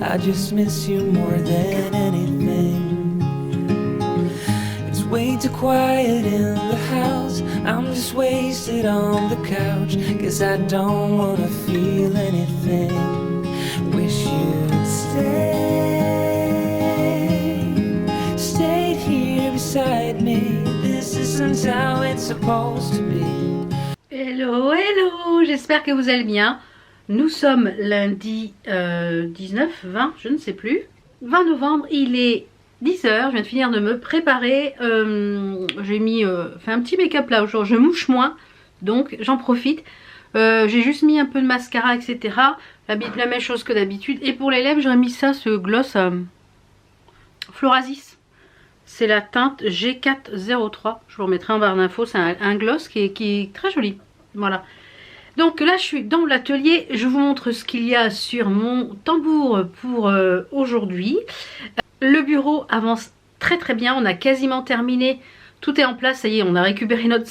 I just miss you more than anything. It's way too quiet in the house. I'm just wasted on the couch, 'cause I don't wanna feel anything. Wish you'd stayed here beside me. This isn't how it's supposed to be. Hello, hello, j'espère que vous allez bien. Nous sommes lundi 19, 20, je ne sais plus. 20 novembre, il est 10h, je viens de finir de me préparer. J'ai fait un petit make-up là aujourd'hui, je mouche moins, donc j'en profite. J'ai juste mis un peu de mascara, etc. La même chose que d'habitude. Et pour les lèvres, j'aurais mis ça, ce gloss Florasis. C'est la teinte G403. Je vous remettrai en barre d'infos. C'est un gloss qui est très joli. Voilà. Donc là, je suis dans l'atelier. Je vous montre ce qu'il y a sur mon tambour pour aujourd'hui. Le bureau avance très très bien. On a quasiment terminé. Tout est en place. Ça y est, on a récupéré notre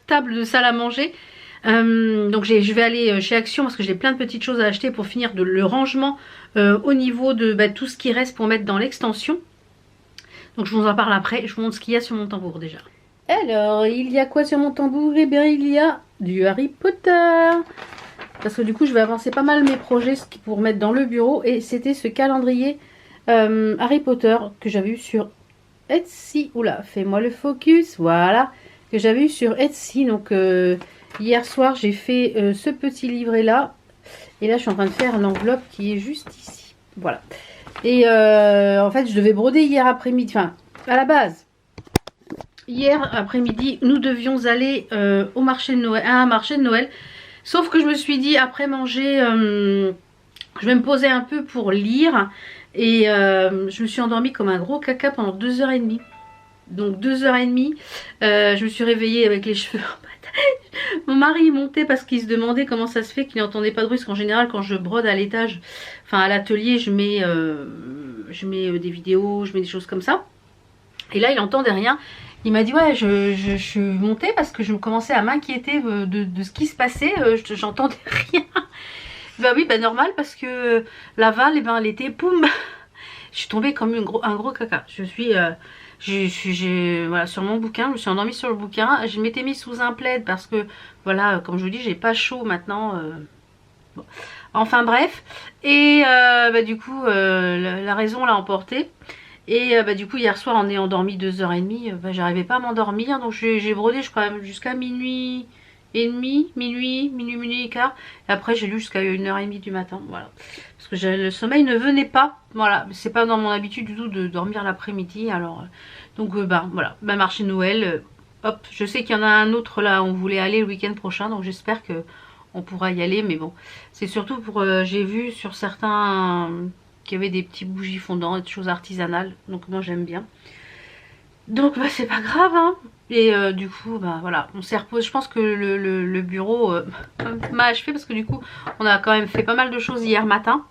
table de salle à manger. Donc je vais aller chez Action parce que j'ai plein de petites choses à acheter pour finir le rangement au niveau de tout ce qui reste pour mettre dans l'extension. Donc je vous en parle après. Je vous montre ce qu'il y a sur mon tambour déjà. Alors, il y a quoi sur mon tambour? Eh bien, il y a du Harry Potter. Parce que du coup, je vais avancer pas mal mes projets pour mettre dans le bureau. Et c'était ce calendrier Harry Potter que j'avais eu sur Etsy. Oula, fais-moi le focus. Voilà. Que j'avais eu sur Etsy. Donc, hier soir, j'ai fait ce petit livret-là. Et là, je suis en train de faire l'enveloppe qui est juste ici. Voilà. Et en fait, je devais broder hier après-midi. Enfin, à la base. Hier après-midi, nous devions aller au marché de Noël, à un marché de Noël. Sauf que je me suis dit, après manger, je vais me poser un peu pour lire. Et je me suis endormie comme un gros caca pendant 2h30. Donc 2h30, je me suis réveillée avec les cheveux en bataille. Mon mari est monté parce qu'il se demandait comment ça se fait qu'il n'entendait pas de bruit. Parce qu'en général, quand je brode à l'étage, enfin à l'atelier, je mets des vidéos, je mets des choses comme ça. Et là, il n'entendait rien. Il m'a dit ouais, je suis montée parce que je commençais à m'inquiéter de ce qui se passait. J'entendais rien. Bah oui, bah normal parce que l'aval, eh ben, elle était poum. Je suis tombée comme un gros caca. Voilà, sur mon bouquin, je me suis endormie sur le bouquin. Je m'étais mise sous un plaid parce que voilà, comme je vous dis, j'ai pas chaud maintenant. Bon. Enfin bref. Et du coup, la raison l'a emporté. Et du coup hier soir on est endormi 2h30, j'arrivais pas à m'endormir, donc j'ai brodé je crois jusqu'à minuit et demi, minuit et quart. Et après j'ai lu jusqu'à 1h30 du matin, voilà. Parce que le sommeil ne venait pas, voilà. C'est pas dans mon habitude du tout de dormir l'après-midi, alors donc voilà, marché de Noël, hop. Je sais qu'il y en a un autre là, on voulait aller le week-end prochain, donc j'espère que on pourra y aller, mais bon. C'est surtout pour, j'ai vu sur certains... qu'il y avait des petits bougies fondantes, des choses artisanales, donc moi j'aime bien. Donc c'est pas grave hein. Et du coup voilà, on s'est reposé. Je pense que le bureau m'a achevé parce que du coup on a quand même fait pas mal de choses hier matin.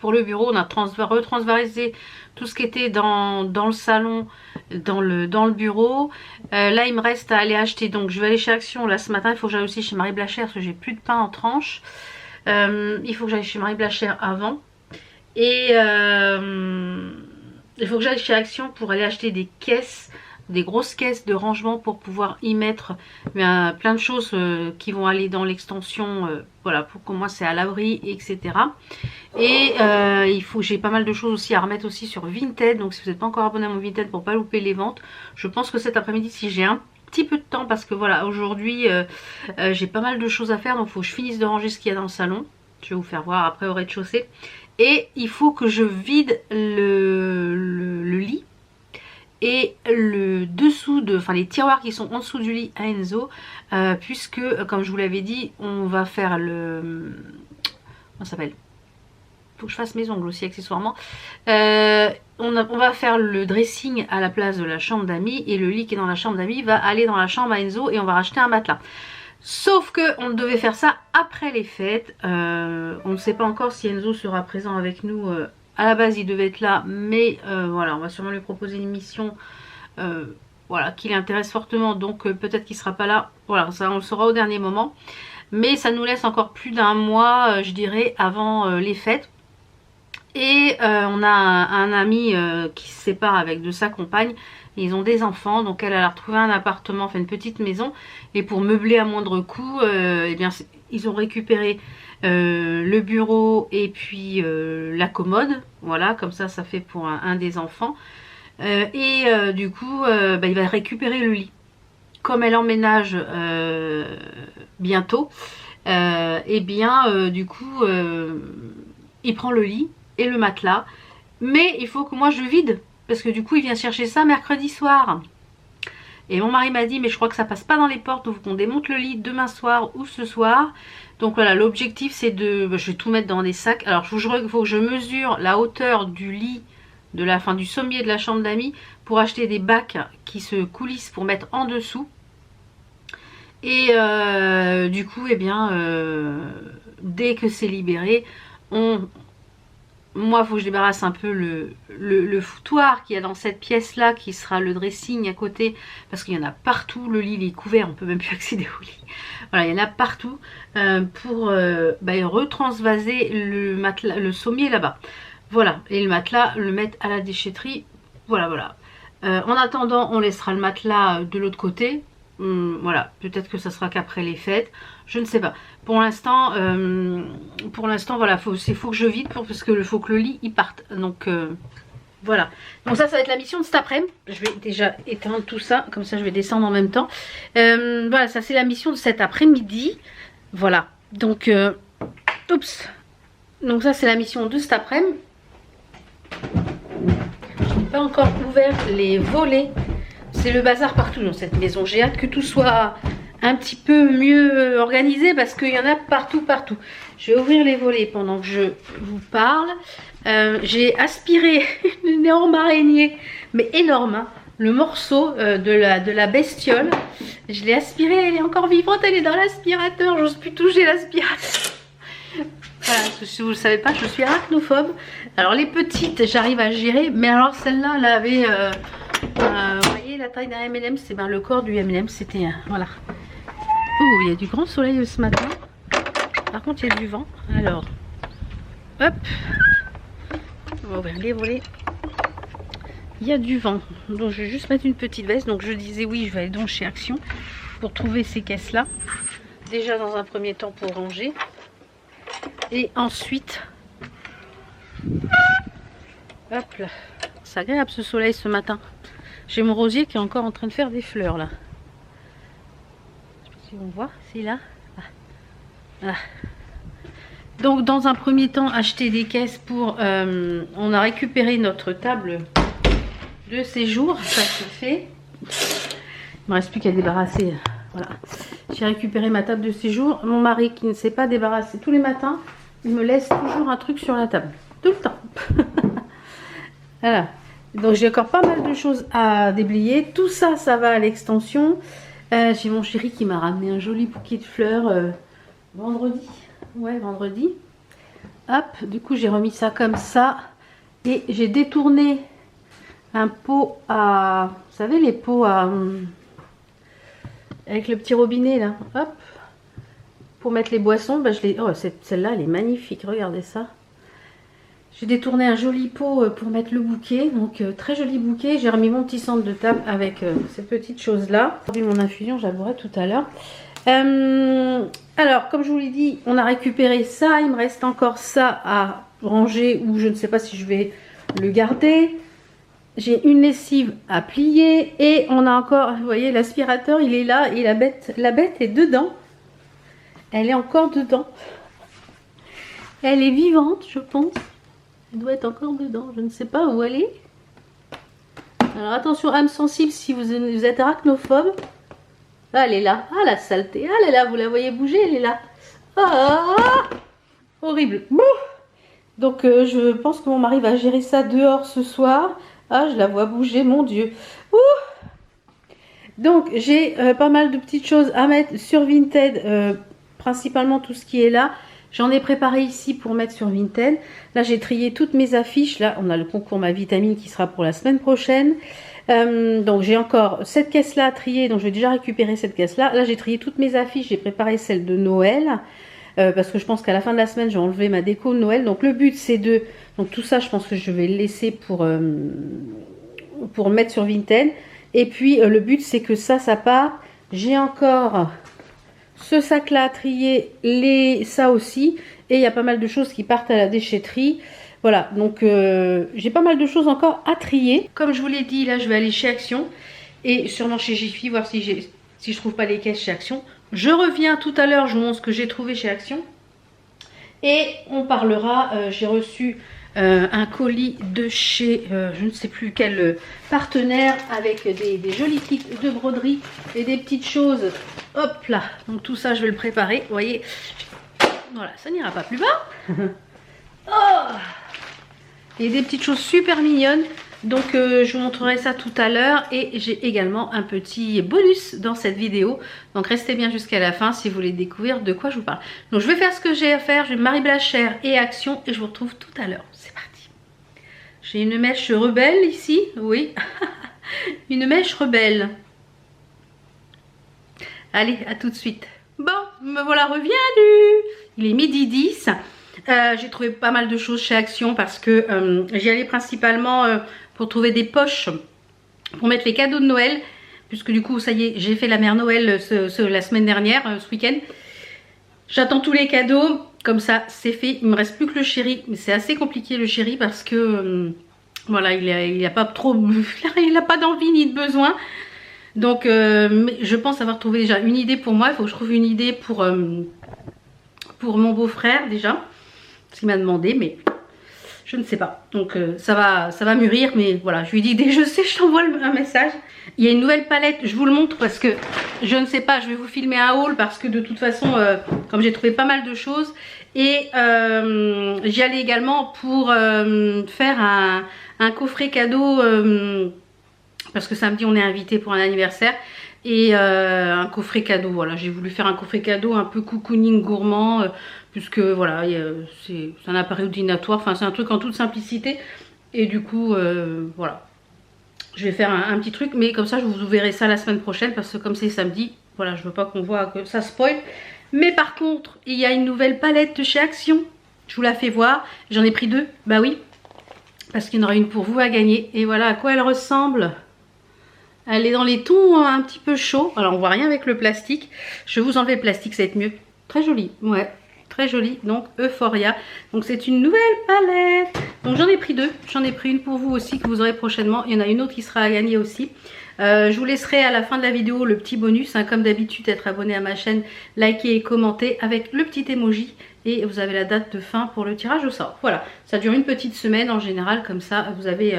Pour le bureau on a retransvarisé tout ce qui était dans le salon, dans le bureau. Là il me reste à aller acheter, donc je vais aller chez Action là ce matin. Il faut que j'aille aussi chez Marie Blachère parce que j'ai plus de pain en tranche. Il faut que j'aille chez Marie Blachère avant. Et il faut que j'aille chez Action pour aller acheter des caisses, des grosses caisses de rangement pour pouvoir y mettre plein de choses qui vont aller dans l'extension, voilà, pour que moi c'est à l'abri, etc. Et j'ai pas mal de choses aussi à remettre aussi sur Vinted, donc si vous n'êtes pas encore abonné à mon Vinted pour pas louper les ventes, je pense que cet après-midi si j'ai un petit peu de temps, parce que voilà, aujourd'hui j'ai pas mal de choses à faire, donc il faut que je finisse de ranger ce qu'il y a dans le salon. Je vais vous faire voir après au rez-de-chaussée. Et il faut que je vide le lit et le dessous les tiroirs qui sont en dessous du lit à Enzo, puisque comme je vous l'avais dit, on va faire comment ça s'appelle, faut que je fasse mes ongles aussi accessoirement. On va faire le dressing à la place de la chambre d'amis, et le lit qui est dans la chambre d'amis va aller dans la chambre à Enzo et on va racheter un matelas. Sauf que on devait faire ça après les fêtes. On ne sait pas encore si Enzo sera présent avec nous. À la base il devait être là, mais voilà, on va sûrement lui proposer une mission voilà, qui l'intéresse fortement, donc peut-être qu'il sera pas là. Voilà, ça on le saura au dernier moment. Mais ça nous laisse encore plus d'un mois, je dirais, avant les fêtes. Et on a un ami qui se sépare avec de sa compagne. Ils ont des enfants, donc elle a retrouvé un appartement, enfin une petite maison. Et pour meubler à moindre coût, eh bien, ils ont récupéré le bureau et puis la commode. Voilà, comme ça fait pour un des enfants. Du coup, bah, il va récupérer le lit. Comme elle emménage bientôt, du coup, il prend le lit et le matelas. Mais il faut que moi je vide, parce que du coup, il vient chercher ça mercredi soir. Et mon mari m'a dit, mais je crois que ça passe pas dans les portes, donc on démonte le lit demain soir ou ce soir. Donc voilà, l'objectif c'est de... je vais tout mettre dans des sacs. Alors il faut que je mesure la hauteur du lit, du sommier de la chambre d'amis, pour acheter des bacs qui se coulissent pour mettre en dessous. Et du coup, eh bien, dès que c'est libéré, moi, il faut que je débarrasse un peu le foutoir qu'il y a dans cette pièce-là, qui sera le dressing à côté, parce qu'il y en a partout. Le lit, il est couvert, on ne peut même plus accéder au lit. Voilà, il y en a partout pour retransvaser le matelas, le sommier là-bas. Voilà, et le matelas, le mettre à la déchetterie. Voilà, voilà. En attendant, on laissera le matelas de l'autre côté. Voilà, peut-être que ça sera qu'après les fêtes, je ne sais pas. Pour l'instant, voilà, il faut que je vide parce que faut que le lit il parte. Donc voilà. Donc ça va être la mission de cet après-midi. Je vais déjà éteindre tout ça, comme ça je vais descendre en même temps. Voilà, ça c'est la mission de cet après-midi. Voilà. Donc oups. Donc ça c'est la mission de cet après-midi. Je n'ai pas encore ouvert les volets. C'est le bazar partout dans cette maison. J'ai hâte que tout soit un petit peu mieux organisé parce qu'il y en a partout. Je vais ouvrir les volets pendant que je vous parle. J'ai aspiré une énorme araignée, mais énorme, hein, le morceau de la bestiole. Je l'ai aspirée, elle est encore vivante, elle est dans l'aspirateur. J'ose plus toucher l'aspirateur. Voilà, si vous ne le savez pas, je suis arachnophobe. Alors les petites, j'arrive à gérer, mais alors celle-là, elle avait... vous voyez la taille d'un M&M, c'est le corps du M&M, c'était voilà. Oh, il y a du grand soleil ce matin. Par contre, il y a du vent. Alors, hop, on va ouvrir les volets. Il y a du vent, donc je vais juste mettre une petite veste. Donc je disais oui, je vais aller donc chez Action pour trouver ces caisses-là. Déjà dans un premier temps pour ranger, et ensuite, hop là, c'est agréable ce soleil ce matin. J'ai mon rosier qui est encore en train de faire des fleurs là. Je sais pas si on voit, c'est là. Ah. Voilà. Donc dans un premier temps, acheter des caisses pour... on a récupéré notre table de séjour, ça se fait. Il me reste plus qu'à débarrasser. Voilà. J'ai récupéré ma table de séjour. Mon mari qui ne sait pas débarrasser tous les matins, il me laisse toujours un truc sur la table. Tout le temps. Voilà. Donc j'ai encore pas mal de choses à déblayer. Tout ça, ça va à l'extension. J'ai mon chéri qui m'a ramené un joli bouquet de fleurs vendredi. Ouais, vendredi. Hop, du coup j'ai remis ça comme ça. Et j'ai détourné un pot à... Vous savez les pots à... avec le petit robinet là. Hop. Pour mettre les boissons. Bah, oh, celle-là elle est magnifique. Regardez ça. J'ai détourné un joli pot pour mettre le bouquet, donc très joli bouquet. J'ai remis mon petit centre de table avec ces petites choses-là. J'ai vu mon infusion, j'avouerai tout à l'heure. Alors, comme je vous l'ai dit, on a récupéré ça. Il me reste encore ça à ranger ou je ne sais pas si je vais le garder. J'ai une lessive à plier et on a encore, vous voyez, l'aspirateur, il est là et la bête est dedans. Elle est encore dedans. Elle est vivante, je pense. Elle doit être encore dedans, je ne sais pas où elle est. Alors attention, âme sensible, si vous êtes arachnophobe. Ah, elle est là. Ah, la saleté. Ah, elle est là, vous la voyez bouger, elle est là. Ah, horrible. Donc je pense que mon mari va gérer ça dehors ce soir. Ah, je la vois bouger, mon Dieu. Donc j'ai pas mal de petites choses à mettre sur Vinted. Principalement tout ce qui est là. J'en ai préparé ici pour mettre sur Vinted. Là, j'ai trié toutes mes affiches. Là, on a le concours Ma Vitamine qui sera pour la semaine prochaine. Donc, j'ai encore cette caisse-là à trier. Donc, je vais déjà récupérer cette caisse-là. Là, j'ai trié toutes mes affiches. J'ai préparé celle de Noël. parce que je pense qu'à la fin de la semaine, j'ai enlevé ma déco de Noël. Donc le but, c'est de... Donc tout ça, je pense que je vais le laisser pour mettre sur Vinted. Et puis le but, c'est que ça part. J'ai encore ce sac-là à trier, ça aussi. Et il y a pas mal de choses qui partent à la déchetterie. Voilà, donc j'ai pas mal de choses encore à trier. Comme je vous l'ai dit, là, je vais aller chez Action. Et sûrement chez Jiffy, voir si je trouve pas les caisses chez Action. Je reviens tout à l'heure, je vous montre ce que j'ai trouvé chez Action. Et on parlera, j'ai reçu un colis de chez, je ne sais plus quel partenaire, avec des jolis kits de broderie et des petites choses. Hop là, donc tout ça je vais le préparer, vous voyez. Voilà, ça n'ira pas plus bas. Oh, et des petites choses super mignonnes. Donc je vous montrerai ça tout à l'heure et j'ai également un petit bonus dans cette vidéo. Donc restez bien jusqu'à la fin si vous voulez découvrir de quoi je vous parle. Donc je vais faire ce que j'ai à faire, je vais Marie Blachère et Action et je vous retrouve tout à l'heure. C'est parti. J'ai une mèche rebelle ici, oui. Une mèche rebelle. Allez, à tout de suite. Bon, me voilà revenue. Il est midi 10. J'ai trouvé pas mal de choses chez Action parce que j'y allais principalement pour trouver des poches pour mettre les cadeaux de Noël, puisque du coup ça y est, j'ai fait la mère Noël la semaine dernière, ce week-end. J'attends tous les cadeaux, comme ça c'est fait. Il me reste plus que le chéri, mais c'est assez compliqué le chéri parce que voilà, il a pas trop, il a pas d'envie ni de besoin. Donc je pense avoir trouvé déjà une idée pour moi. Il faut que je trouve une idée pour mon beau-frère déjà, ce qu'il m'a demandé, mais je ne sais pas. Donc ça va mûrir, mais voilà, je lui dis dès que je sais, je t'envoie un message. Il y a une nouvelle palette, je vous le montre parce que je ne sais pas, je vais vous filmer un haul parce que de toute façon, comme j'ai trouvé pas mal de choses, et j'y allais également pour faire un coffret cadeau, parce que samedi on est invité pour un anniversaire. Et un coffret cadeau, voilà, j'ai voulu faire un coffret cadeau un peu cocooning gourmand, puisque voilà, c'est un appareil ordinatoire, enfin c'est un truc en toute simplicité. Et du coup, voilà, je vais faire un petit truc, mais comme ça je vous verrai ça la semaine prochaine, parce que comme c'est samedi, voilà, je veux pas qu'on voit que ça spoil. Mais par contre, il y a une nouvelle palette de chez Action, je vous la fais voir, j'en ai pris 2, bah oui, parce qu'il y en aura une pour vous à gagner. Et voilà à quoi elle ressemble. Elle est dans les tons un petit peu chauds. Alors on voit rien avec le plastique. Je vais vous enlever le plastique, ça va être mieux. Très joli, ouais, très joli. Donc Euphoria. Donc c'est une nouvelle palette. Donc j'en ai pris 2. J'en ai pris une pour vous aussi que vous aurez prochainement. Il y en a une autre qui sera à gagner aussi. Je vous laisserai à la fin de la vidéo le petit bonus. Hein, comme d'habitude, être abonné à ma chaîne, liker et commenter avec le petit emoji. Et vous avez la date de fin pour le tirage au sort. Voilà, ça dure une petite semaine en général. Comme ça, vous avez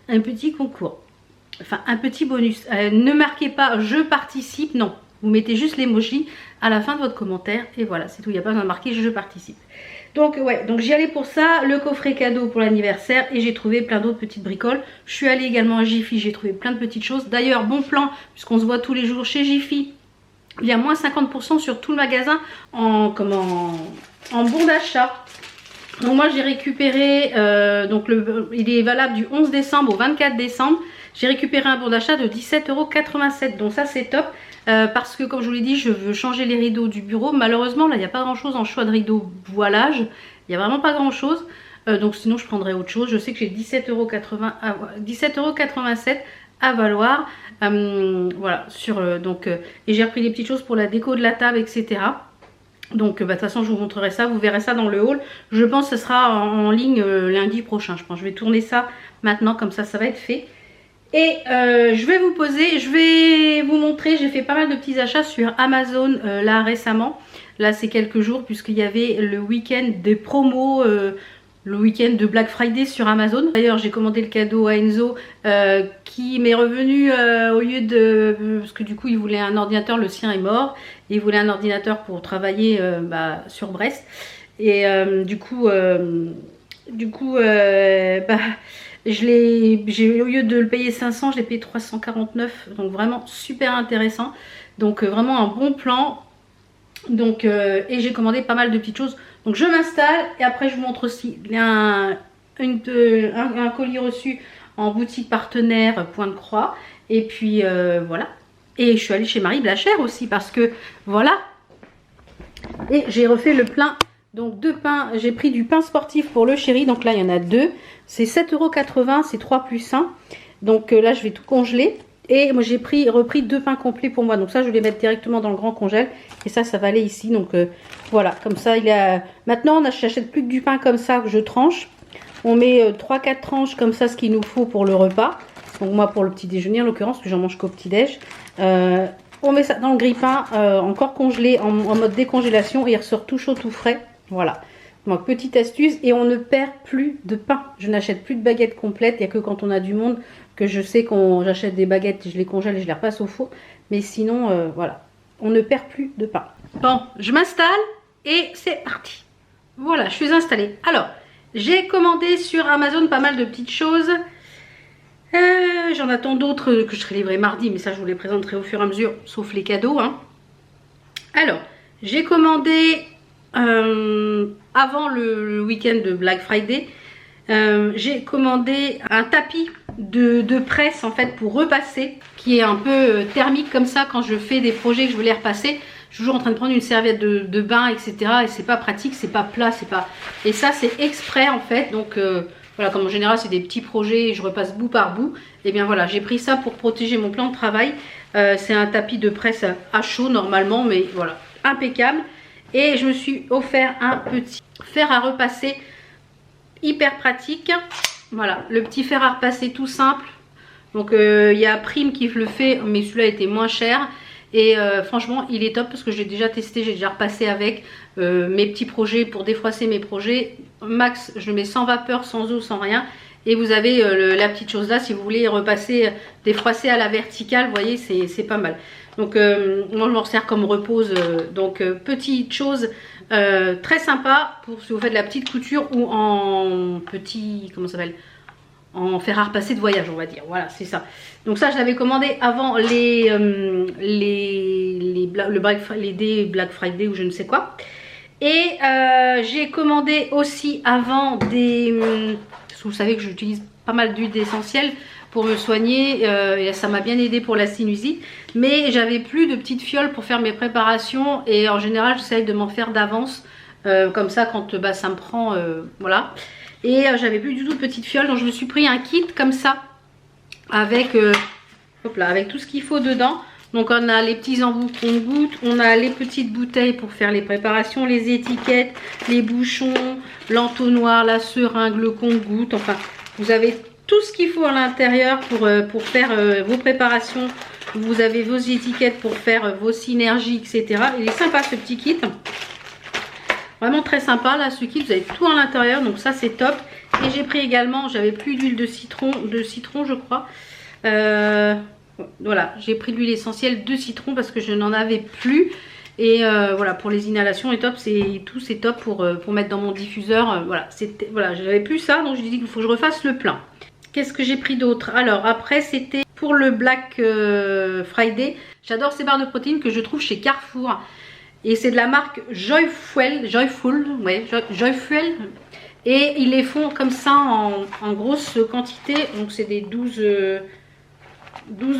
un petit concours. Enfin, un petit bonus. Ne marquez pas je participe, non. Vous mettez juste l'emoji à la fin de votre commentaire. Et voilà, c'est tout. Il n'y a pas besoin de marquer je participe. Donc ouais, donc j'y allais pour ça. Le coffret cadeau pour l'anniversaire. Et j'ai trouvé plein d'autres petites bricoles. Je suis allée également à Jiffy. J'ai trouvé plein de petites choses. D'ailleurs, bon plan, puisqu'on se voit tous les jours chez Jiffy. Il y a moins 50% sur tout le magasin en bon d'achat. Donc moi j'ai récupéré, il est valable du 11 décembre au 24 décembre. J'ai récupéré un bon d'achat de 17,87 €. Donc ça c'est top. Parce que comme je vous l'ai dit, je veux changer les rideaux du bureau. Malheureusement là il n'y a pas grand chose en choix de rideaux voilage. Il n'y a vraiment pas grand chose. Donc sinon je prendrais autre chose. Je sais que j'ai 17,87 € à valoir. Voilà, et j'ai repris des petites choses pour la déco de la table, etc. Donc de toute façon je vous montrerai ça, vous verrez ça dans le haul. Je pense que ce sera en ligne lundi prochain. Je pense je vais tourner ça maintenant, comme ça va être fait. Et je vais vous poser, je vais vous montrer, j'ai fait pas mal de petits achats sur Amazon là récemment. Là c'est quelques jours puisqu'il y avait le week-end des promos, le week-end de Black Friday sur Amazon. D'ailleurs j'ai commandé le cadeau à Enzo qui m'est revenu au lieu de... Parce que du coup il voulait un ordinateur, le sien est mort. Et il voulait un ordinateur pour travailler sur Brest. Et au lieu de le payer 500, je l'ai payé 349. Donc vraiment super intéressant. Donc vraiment un bon plan. Donc et j'ai commandé pas mal de petites choses. Donc je m'installe et après je vous montre aussi un colis reçu en boutique partenaire Point de Croix. Et puis voilà. Et je suis allée chez Marie Blachère aussi parce que voilà. Et j'ai refait le plein. Donc 2 pains, j'ai pris du pain sportif pour le chéri. Donc là, il y en a 2. C'est 7,80 €, c'est 3 plus 1. Donc là, je vais tout congeler. Et moi, j'ai repris 2 pains complets pour moi. Donc ça, je vais les mettre directement dans le grand congèle. Et ça va aller ici. Donc voilà, comme ça, il a... Maintenant, j'achète plus que du pain comme ça que je tranche. On met 3-4 tranches comme ça, ce qu'il nous faut pour le repas. Donc moi, pour le petit déjeuner, en l'occurrence, parce que j'en mange qu'au petit déj. On met ça dans le grille-pain, encore congelé, en mode décongélation. Et il ressort tout chaud, tout frais. Voilà. Donc petite astuce. Et on ne perd plus de pain. Je n'achète plus de baguettes complètes. Il n'y a que quand on a du monde que je sais qu'on j'achète des baguettes, je les congèle et je les repasse au four. Mais sinon, voilà. On ne perd plus de pain. Bon, je m'installe et c'est parti. Voilà, je suis installée. Alors, j'ai commandé sur Amazon pas mal de petites choses. J'en attends d'autres que je serai livrées mardi, mais ça je vous les présenterai au fur et à mesure, sauf les cadeaux. Hein. Alors, j'ai commandé avant le week-end de Black Friday, j'ai commandé un tapis de presse en fait pour repasser, qui est un peu thermique comme ça quand je fais des projets que je veux les repasser. Je suis toujours en train de prendre une serviette de bain, etc. Et c'est pas pratique, c'est pas plat, c'est pas... Et ça c'est exprès en fait, donc... voilà, comme en général c'est des petits projets et je repasse bout par bout. Et bien voilà, j'ai pris ça pour protéger mon plan de travail. C'est un tapis de presse à chaud normalement, mais voilà, impeccable. Et je me suis offert un petit fer à repasser hyper pratique. Voilà, le petit fer à repasser tout simple. Donc il y a Prime qui le fait, mais celui-là était moins cher. Et franchement il est top parce que j'ai déjà testé, j'ai déjà repassé avec mes petits projets pour défroisser mes projets. Max, je le mets sans vapeur, sans eau, sans rien. Et vous avez la petite chose là, si vous voulez repasser, défroisser à la verticale, vous voyez, c'est pas mal. Donc moi je m'en sers comme repose. Donc petite chose très sympa pour si vous faites de la petite couture ou en petit, comment ça s'appelle, en fer à repasser de voyage, on va dire. Voilà, c'est ça. Donc ça, je l'avais commandé avant les Black Friday ou je ne sais quoi. Et j'ai commandé aussi avant des... vous savez que j'utilise pas mal d'huile essentielle pour me soigner. Et ça m'a bien aidé pour la sinusite. Mais j'avais plus de petites fioles pour faire mes préparations. Et en général, j'essaye de m'en faire d'avance. Comme ça, quand ça me prend... voilà. Et j'avais plus du tout de petites fioles, donc je me suis pris un kit comme ça avec, hop là, avec tout ce qu'il faut dedans. Donc on a les petits embouts qu'on goûte, on a les petites bouteilles pour faire les préparations, les étiquettes, les bouchons, l'entonnoir, la seringue, le compte-gouttes. Enfin, vous avez tout ce qu'il faut à l'intérieur pour faire vos préparations. Vous avez vos étiquettes pour faire vos synergies, etc. Il est sympa ce petit kit. Vraiment très sympa là ce kit, vous avez tout à l'intérieur, donc ça c'est top. Et j'ai pris également, j'avais plus d'huile de citron je crois. Voilà, j'ai pris de l'huile essentielle de citron parce que je n'en avais plus. Et voilà, pour les inhalations et top, c'est top pour mettre dans mon diffuseur. Voilà, j'avais plus ça, donc je dit qu'il faut que je refasse le plein. Qu'est-ce que j'ai pris d'autre? Alors après c'était pour le Black Friday. J'adore ces barres de protéines que je trouve chez Carrefour. Et c'est de la marque Joyful. Et ils les font comme ça en grosse quantité. Donc c'est des 12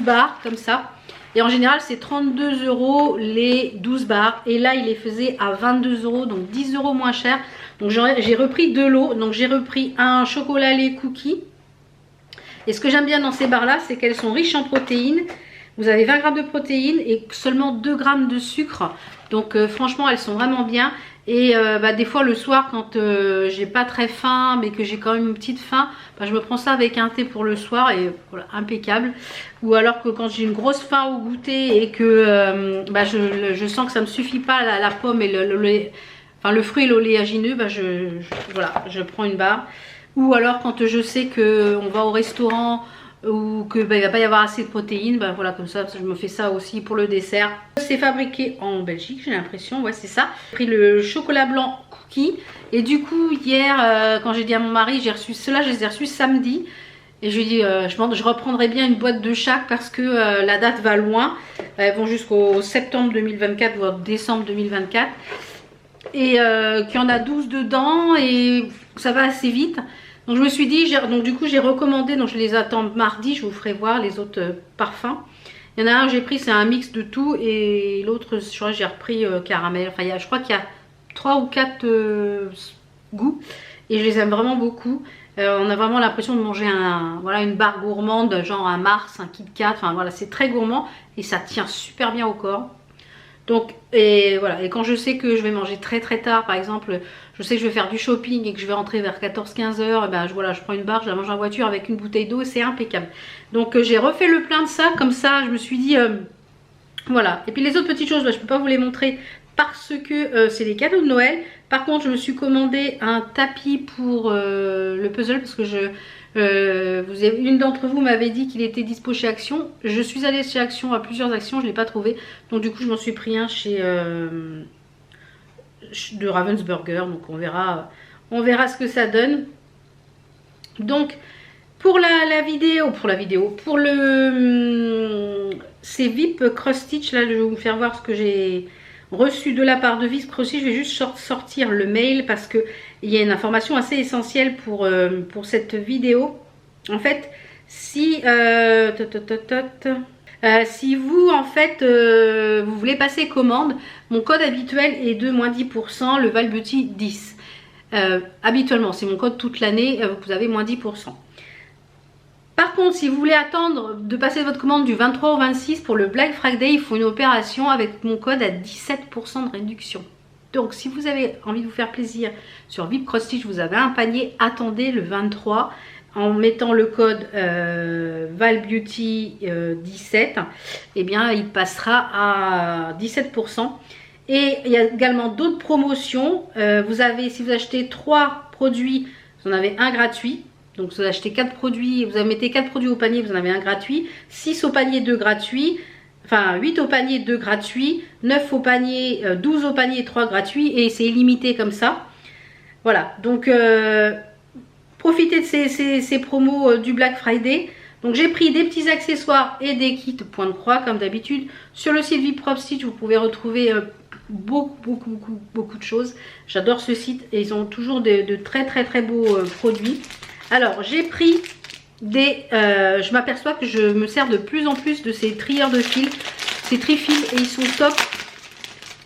barres comme ça. Et en général c'est 32 € les 12 barres. Et là il les faisait à 22 €, donc 10 € moins cher. Donc j'ai repris de l'eau. Donc j'ai repris un chocolat lait cookie. Et ce que j'aime bien dans ces barres là, c'est qu'elles sont riches en protéines. Vous avez 20 g de protéines et seulement 2 g de sucre. Donc franchement elles sont vraiment bien. Et des fois le soir quand j'ai pas très faim mais que j'ai quand même une petite faim, je me prends ça avec un thé pour le soir et voilà, impeccable. Ou alors que quand j'ai une grosse faim au goûter et que je sens que ça me suffit pas la pomme et le fruit et l'oléagineux, voilà, je prends une barre. Ou alors quand je sais qu'on va au restaurant ou que il va pas y avoir assez de protéines, voilà, comme ça je me fais ça aussi pour le dessert. C'est fabriqué en Belgique, j'ai l'impression, ouais c'est ça. J'ai pris le chocolat blanc cookie et du coup hier quand j'ai dit à mon mari, j'ai reçu cela, je les ai reçus samedi et je lui ai dit je reprendrai bien une boîte de chaque parce que la date va loin. Elles vont jusqu'au septembre 2024 voire décembre 2024 et qu'il y en a 12 dedans et ça va assez vite. Donc je me suis dit, donc du coup j'ai recommandé, donc je les attends mardi, je vous ferai voir les autres parfums. Il y en a un j'ai pris, c'est un mix de tout et l'autre j'ai repris caramel. Enfin je crois qu'il y a 3 ou 4 goûts et je les aime vraiment beaucoup. On a vraiment l'impression de manger voilà, une barre gourmande, genre un Mars, un Kit Kat, enfin voilà, c'est très gourmand et ça tient super bien au corps. Donc, et voilà, et quand je sais que je vais manger très très tard, par exemple, je sais que je vais faire du shopping et que je vais rentrer vers 14-15 heures, et ben voilà, je prends une barre, je la mange en voiture avec une bouteille d'eau et c'est impeccable. Donc j'ai refait le plein de ça, comme ça je me suis dit, voilà. Et puis les autres petites choses, je ne peux pas vous les montrer parce que c'est des cadeaux de Noël. Par contre, je me suis commandé un tapis pour le puzzle parce que une d'entre vous m'avait dit qu'il était dispo chez Action. Je suis allée chez Action à plusieurs actions, je ne l'ai pas trouvé. Donc du coup, je m'en suis pris un chez de Ravensburger. Donc on verra ce que ça donne. Donc pour la vidéo, pour le c'est VIP Cross Stitch, là je vais vous faire voir ce que j'ai reçu de la part de VIP Cross Stitch. Je vais juste sortir le mail parce que il y a une information assez essentielle pour cette vidéo. En fait, si si vous en fait vous voulez passer commande, mon code habituel est de moins 10%, le Val Beauty 10. Habituellement, c'est mon code toute l'année, vous avez moins 10%. Par contre, si vous voulez attendre de passer votre commande du 23 au 26 pour le Black Friday, il faut une opération avec mon code à 17% de réduction. Donc, si vous avez envie de vous faire plaisir sur VIP Cross Stitch, vous avez un panier, attendez le 23 en mettant le code ValBeauty 17, eh bien, il passera à 17%. Et il y a également d'autres promotions. Vous avez, si vous achetez 3 produits, vous en avez un gratuit. Donc vous achetez 4 produits, vous mettez 4 produits au panier, vous en avez un gratuit, 6 au panier, 2 gratuits, enfin 8 au panier, 2 gratuits, 9 au panier, 12 au panier, 3 gratuits et c'est illimité comme ça. Voilà, donc profitez de ces promos du Black Friday. Donc j'ai pris des petits accessoires et des kits point de croix comme d'habitude. Sur le site VIP Cross Stitch, vous pouvez retrouver beaucoup de choses. J'adore ce site et ils ont toujours de très beaux produits. Alors, j'ai pris des... je m'aperçois que je me sers de plus en plus de ces trieurs de fils, ces tri-fils, et ils sont top.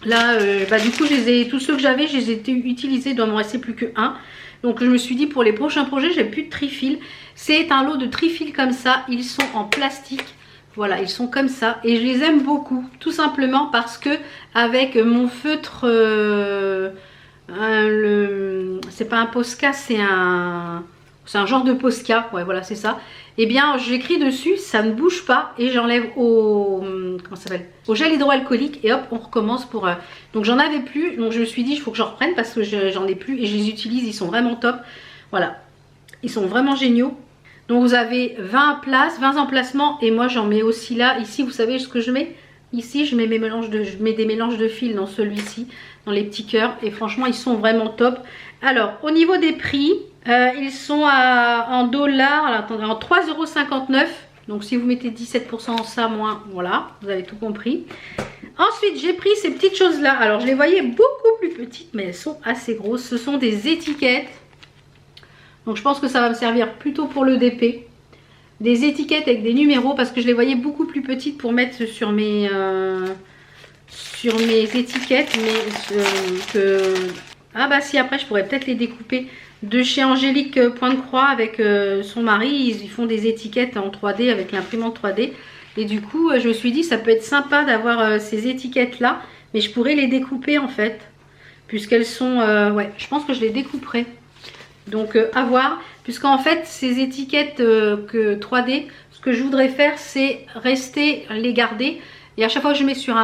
Là, du coup, tous ceux que j'avais, je les ai utilisés, il doit m'en rester plus que un. Donc, je me suis dit, pour les prochains projets, j'ai plus de tri-fils. C'est un lot de tri-fils comme ça, ils sont en plastique. Voilà, ils sont comme ça, et je les aime beaucoup, tout simplement parce que avec mon feutre... c'est pas un Posca, c'est un genre de Posca, ouais voilà c'est ça. Et bien j'écris dessus, ça ne bouge pas et j'enlève au gel hydroalcoolique et hop on recommence pour... Donc j'en avais plus, donc je me suis dit il faut que j'en reprenne parce que j'en ai plus et je les utilise, ils sont vraiment top. Voilà, ils sont vraiment géniaux. Donc vous avez 20 places, 20 emplacements et moi j'en mets aussi là. Ici vous savez ce que je mets? Ici je mets je mets des mélanges de fils dans celui-ci, dans les petits cœurs et franchement ils sont vraiment top. Alors au niveau des prix, ils sont en dollars, alors, attendez, en 3,59 €. Donc si vous mettez 17% ça moins, voilà, vous avez tout compris. Ensuite j'ai pris ces petites choses là. Alors je les voyais beaucoup plus petites mais elles sont assez grosses. Ce sont des étiquettes. Donc je pense que ça va me servir plutôt pour le DP. Des étiquettes avec des numéros parce que je les voyais beaucoup plus petites pour mettre sur mes étiquettes. Mais ah bah si, après je pourrais peut-être les découper. De chez Angélique Point de Croix avec son mari, ils font des étiquettes en 3D avec l'imprimante 3D. Et du coup je me suis dit ça peut être sympa d'avoir ces étiquettes là. Mais je pourrais les découper en fait. Puisqu'elles sont... ouais, je pense que je les découperai. Donc à voir, puisqu'en fait ces étiquettes que 3D, ce que je voudrais faire c'est les garder et à chaque fois que je mets sur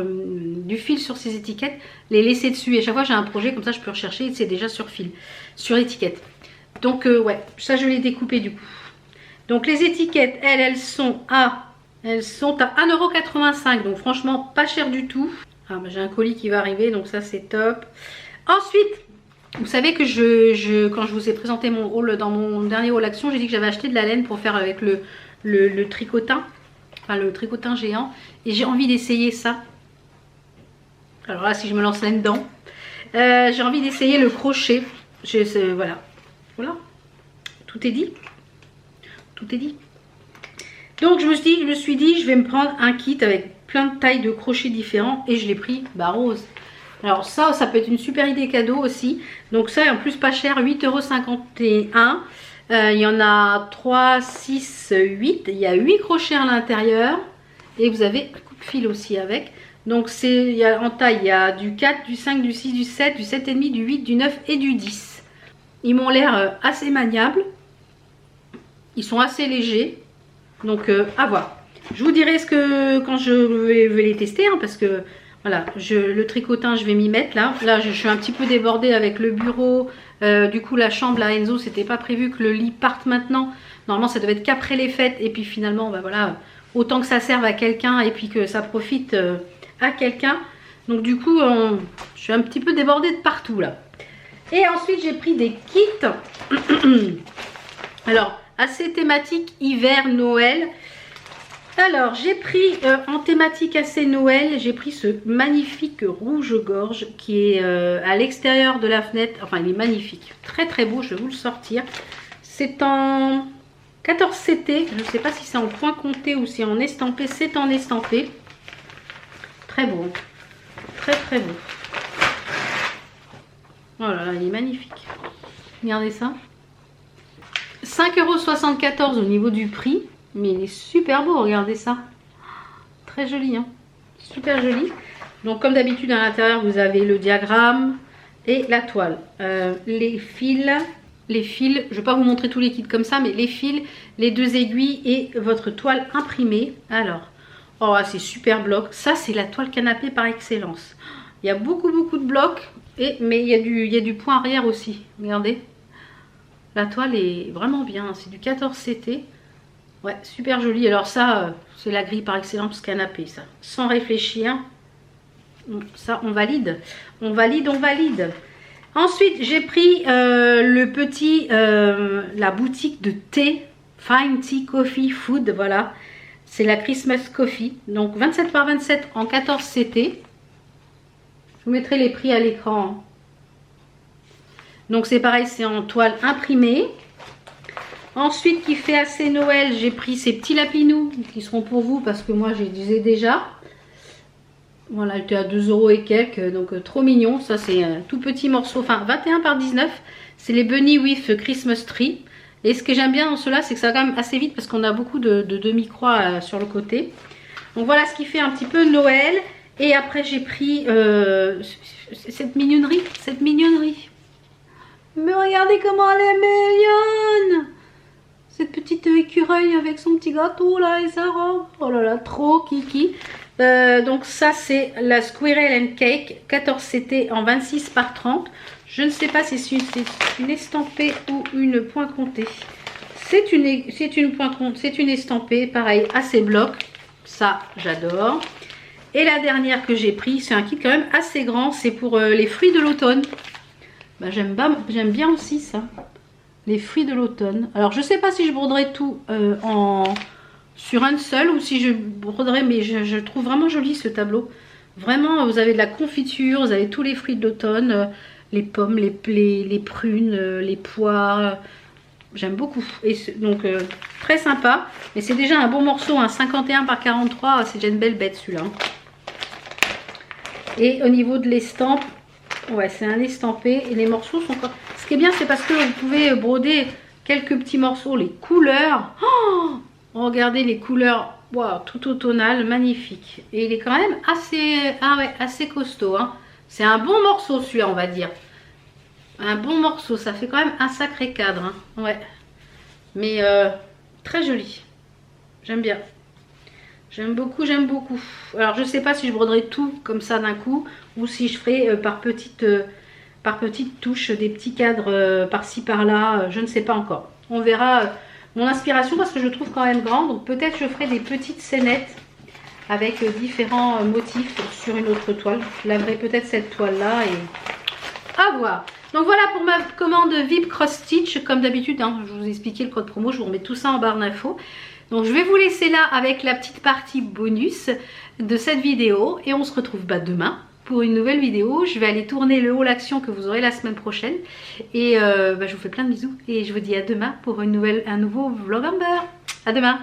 du fil sur ces étiquettes, les laisser dessus et chaque fois j'ai un projet comme ça je peux rechercher, c'est déjà sur fil, sur étiquette. Donc ouais, ça je vais les découper du coup. Donc les étiquettes elles sont à 1,85 €, donc franchement pas cher du tout. Ah bah, j'ai un colis qui va arriver donc ça c'est top. Ensuite vous savez que quand je vous ai présenté mon haul dans mon dernier haul action, j'ai dit que j'avais acheté de la laine pour faire avec le tricotin, enfin le tricotin géant, et j'ai envie d'essayer ça. Alors là, si je me lance là-dedans, j'ai envie d'essayer le crochet. Voilà, tout est dit, tout est dit. Donc je me suis dit, je vais me prendre un kit avec plein de tailles de crochets différents et je l'ai pris rose. Alors ça peut être une super idée cadeau aussi. Donc ça, en plus pas cher, 8,51 €. Il y en a 3, 6, 8. Il y a 8 crochets à l'intérieur. Et vous avez un coup de fil aussi avec. Donc en taille, il y a du 4, du 5, du 6, du 7, du 7,5, du 8, du 9 et du 10. Ils m'ont l'air assez maniables. Ils sont assez légers. Donc à voir. Je vous dirai quand je vais les tester. Hein, parce que voilà, le tricotin, je vais m'y mettre là. Là, je suis un petit peu débordée avec le bureau. Du coup, la chambre, là, Enzo, c'était pas prévu que le lit parte maintenant. Normalement, ça devait être qu'après les fêtes. Et puis finalement, bah, voilà, autant que ça serve à quelqu'un et puis que ça profite à quelqu'un. Donc du coup, je suis un petit peu débordée de partout là. Et ensuite, j'ai pris des kits. Alors, assez thématique hiver, Noël. Alors, j'ai pris en thématique assez Noël, j'ai pris ce magnifique rouge-gorge qui est à l'extérieur de la fenêtre. Enfin, il est magnifique, très très beau, je vais vous le sortir. C'est en 14 CT, je ne sais pas si c'est en point compté ou si en estampé, c'est en estampé. Très beau, très très beau. Oh là là, il est magnifique. Regardez ça. 5,74 € au niveau du prix. Mais il est super beau, regardez ça. Très joli, hein. Super joli. Donc comme d'habitude à l'intérieur, vous avez le diagramme et la toile. Les fils, je ne vais pas vous montrer tous les kits comme ça, mais les fils, les 2 aiguilles et votre toile imprimée. Alors, oh c'est super bloc. Ça c'est la toile canapé par excellence. Il y a beaucoup de blocs, mais il y a du point arrière aussi. Regardez. La toile est vraiment bien, c'est du 14 CT. Ouais, super joli. Alors ça, c'est la grille par excellence canapé, ça. Sans réfléchir. Ça, on valide. On valide, on valide. Ensuite, j'ai pris la boutique de thé. Fine Tea Coffee Food, voilà. C'est la Christmas Coffee. Donc, 27 par 27 en 14 CT. Je vous mettrai les prix à l'écran. Donc, c'est pareil, c'est en toile imprimée. Ensuite, qui fait assez Noël, j'ai pris ces petits lapinous qui seront pour vous parce que moi, je les ai déjà. Voilà, elle était à 2 € et quelques, donc trop mignon. Ça, c'est un tout petit morceau, enfin 21 par 19. C'est les Bunny with Christmas Tree. Et ce que j'aime bien dans cela, c'est que ça va quand même assez vite parce qu'on a beaucoup de demi-croix sur le côté. Donc voilà ce qui fait un petit peu Noël. Et après, j'ai pris cette mignonnerie. Mais regardez comment elle est mignonne! Cette petite écureuil avec son petit gâteau là et sa robe. Oh là là, trop kiki. Donc ça c'est la Squirrel and Cake 14 CT en 26 par 30. Je ne sais pas si c'est une estampée ou une point comptée. C'est une estampée, pareil, assez bloc. Ça, j'adore. Et la dernière que j'ai pris, c'est un kit quand même assez grand. C'est pour les fruits de l'automne. Bah, j'aime bien aussi ça. Les fruits de l'automne. Alors, je sais pas si je broderai tout sur un seul ou si je broderai, mais je trouve vraiment joli ce tableau. Vraiment, vous avez de la confiture, vous avez tous les fruits de l'automne, les pommes, les prunes, les poires. J'aime beaucoup. Et donc, très sympa. Mais c'est déjà un bon morceau, un 51 par 43. C'est déjà une belle bête celui-là. Et au niveau de l'estampe, ouais, c'est un estampé. Et les morceaux sont... Ce qui est bien, c'est parce que vous pouvez broder quelques petits morceaux. Les couleurs. Oh, regardez les couleurs. Wow, tout automnal, magnifique. Et il est quand même assez costaud. Hein. C'est un bon morceau celui-là, on va dire. Un bon morceau, ça fait quand même un sacré cadre. Hein. Ouais. Mais très joli. J'aime bien. J'aime beaucoup, j'aime beaucoup. Alors je sais pas si je broderai tout comme ça d'un coup ou si je ferai par petites touches des petits cadres par-ci par-là. Je ne sais pas encore. On verra mon inspiration parce que je trouve quand même grand. Donc peut-être je ferai des petites scénettes avec différents motifs sur une autre toile. Je laverai peut-être cette toile-là et à voir. Donc voilà pour ma commande VIP Cross Stitch. Comme d'habitude, hein, je vous ai expliqué le code promo. Je vous remets tout ça en barre d'infos. Donc je vais vous laisser là avec la petite partie bonus de cette vidéo. Et on se retrouve demain pour une nouvelle vidéo. Je vais aller tourner le haul action que vous aurez la semaine prochaine. Et je vous fais plein de bisous. Et je vous dis à demain pour un nouveau Vlogomber. À demain.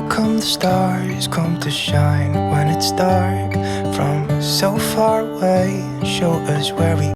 How come the stars come to shine when it's dark from so far away? Show us where we